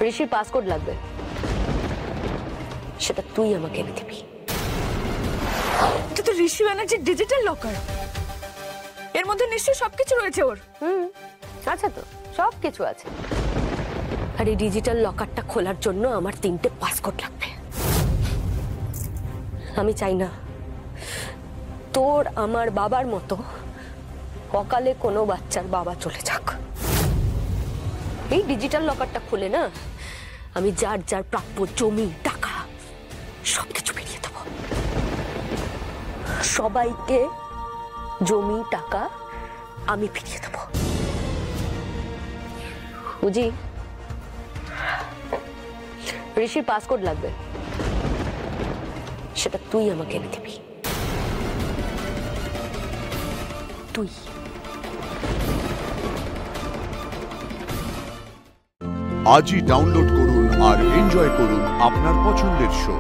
ঋষির পাসপোর্ট লাগবে, সেটা তুই আমাকে এনে দিবি। এটা তো ঋষি ব্যানার্জির ডিজিটাল লকার, এর মধ্যে নিশ্চয়ই সবকিছু রয়েছে ওর। আচ্ছা, তো সব কিছু আছে। আর এই ডিজিটাল লকারটা খোলার জন্য আমার 3টে পাসপোর্ট লাগবে। আমি চাই না তোর আমার বাবার মতো অকালে কোনো বাচ্চার বাবা চলে যাক। এই ডিজিটাল লকারটা খুলে না আমি যার যার প্রাপ্য জমি টাকা সবকিছু ফিরিয়ে দেব। সবাইকে জমি টাকা আমি ফিরিয়ে দেব। বুঝি? ঋষির পাসপোর্ট লাগবে, সেটা তুই আমাকে এনে দিবি। তুই। আজই ডাউনলোড করুন আর এনজয় করুন আপনার পছন্দের শো।